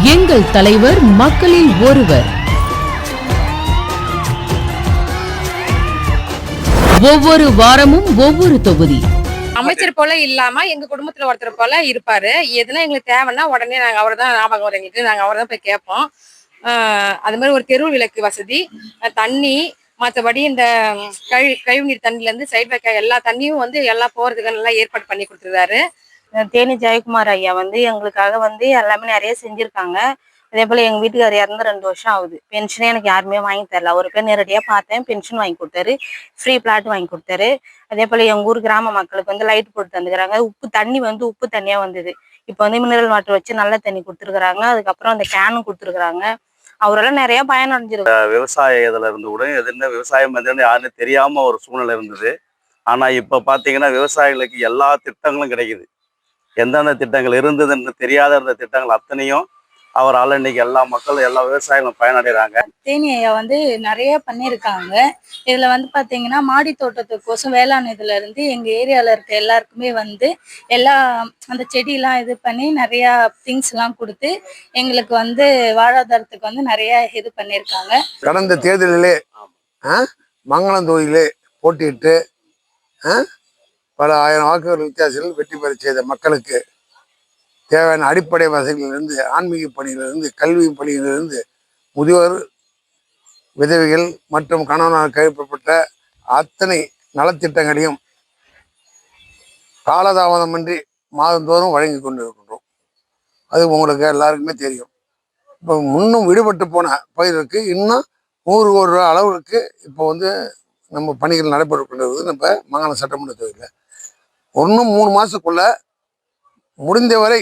எங்கள் தலைவர் மக்களில் ஒருவர். ஒவ்வொரு வாரமும் ஒவ்வொரு தொகுதி. அமைச்சர் போல இல்லாம எங்க குடும்பத்துல ஒருத்தர் போல இருப்பாரு. எதுனா எங்களுக்கு தேவைன்னா உடனே நாங்க அவரை தான் ஞாபகம் வரும் எங்களுக்கு. நாங்க அவரை தான் போய் கேட்போம். அது மாதிரி ஒரு தெரு விளக்கு வசதி, தண்ணி, மற்றபடி இந்த கழிவுநீர் தண்ணில இருந்து சைட் பேக் எல்லா தண்ணியும் எல்லாம் போறதுக்கு நல்லா ஏற்பாடு பண்ணி கொடுத்துருக்காரு. தேனி ஜெயக்குமார் ஐயா எங்களுக்காக எல்லாமே நிறைய செஞ்சிருக்காங்க. அதே போல எங்க வீட்டுக்காரர் இறந்து 2 வருஷம் ஆகுது. பென்ஷனே எனக்கு யாருமே வாங்கி தரல. ஒரு பேர் நேரடியா பார்த்தேன், பென்ஷன் வாங்கி கொடுத்தாரு, ஃப்ரீ பிளாட் வாங்கி கொடுத்தாரு. அதே போல எங்க ஊர் கிராம மக்களுக்கு லைட் போட்டு தந்துக்கிறாங்க. உப்பு தண்ணி உப்பு தண்ணியா வந்தது. இப்போ மினரல் வாட்டர் வச்சு நல்ல தண்ணி கொடுத்துருக்காங்க. அதுக்கப்புறம் அந்த கேனும் கொடுத்துருக்காங்க. அவரெல்லாம் நிறைய பயனடைஞ்சிருக்கு. விவசாய இதுல இருந்து கூட எதுனா விவசாயம் யாருன்னு தெரியாம ஒரு சூழ்நிலை இருந்தது. ஆனா இப்ப பாத்தீங்கன்னா விவசாயிகளுக்கு எல்லா திட்டங்களும் கிடைக்குது. எந்தெந்த திட்டங்கள் இருந்ததுன்னு தெரியாத இருந்த திட்டங்கள் அத்தனையும் அவரால் இன்னைக்கு எல்லா மக்களும் எல்லா விவசாயிகளும் பயனடைகிறாங்க. தேனி ஐயா நிறைய பண்ணியிருக்காங்க. இதுல பாத்தீங்கன்னா மாடி தோட்டத்துக்கோசம் வேளாண் இதுல இருந்து எங்க ஏரியால இருக்க எல்லாருக்குமே எல்லா அந்த செடியெல்லாம் இது பண்ணி நிறைய திங்ஸ் எல்லாம் கொடுத்து எங்களுக்கு வாழ்வாதாரத்துக்கு நிறைய இது பண்ணியிருக்காங்க. கடந்த தேர்தலிலே மங்களம் தொகுதியிலே போட்டியிட்டு பல ஆயிரம் வாக்குகள் வித்தியாசத்தில் வெற்றி பெற செய்த மக்களுக்கு தேவையான அடிப்படை வசதிகளிலிருந்து, ஆன்மீக பணியிலிருந்து, கல்வி பணியிலிருந்து, முதியோர், விதவைகள் மற்றும் கணவனால் கைப்பற்றப்பட்ட அத்தனை நலத்திட்டங்களையும் காலதாமதமின்றி மாதந்தோறும் வழங்கி கொண்டிருக்கின்றோம். அது உங்களுக்கு எல்லாருக்குமே தெரியும். இப்போ முன்னும் விடுபட்டு போன பயிருக்கு இன்னும் 100 கோடி ரூபா அளவுக்கு இப்போ நம்ம பணிகள் நடைபெற்று கொண்டிருக்கிறது. நம்ம மங்களம் சட்டமன்ற தொகுதியில் இன்னும் 3 மாதத்துக்குள்ள முடிந்தவரை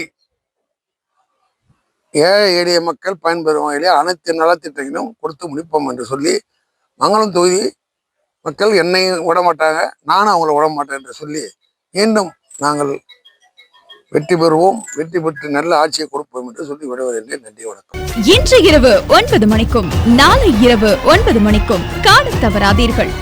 ஏழை எளிய மக்கள் பயன்பெறும் வகையிலே அனைத்து நலத்திட்டங்களும் கொடுத்து முடிப்போம் என்று சொல்லி மங்களம் தொகுதி மக்கள் என்னையும் விடமாட்டாங்க, நானும் அவங்கள விடமாட்டேன் என்று சொல்லி மீண்டும் நாங்கள் வெற்றி பெறுவோம், வெற்றி பெற்று நல்ல ஆட்சியை கொடுப்போம் என்று சொல்லி விடுவதில்லை. நன்றி, வணக்கம். இன்று இரவு 9 மணிக்கும் நாளை இரவு 9 மணிக்கும் காண தவறாதீர்கள்.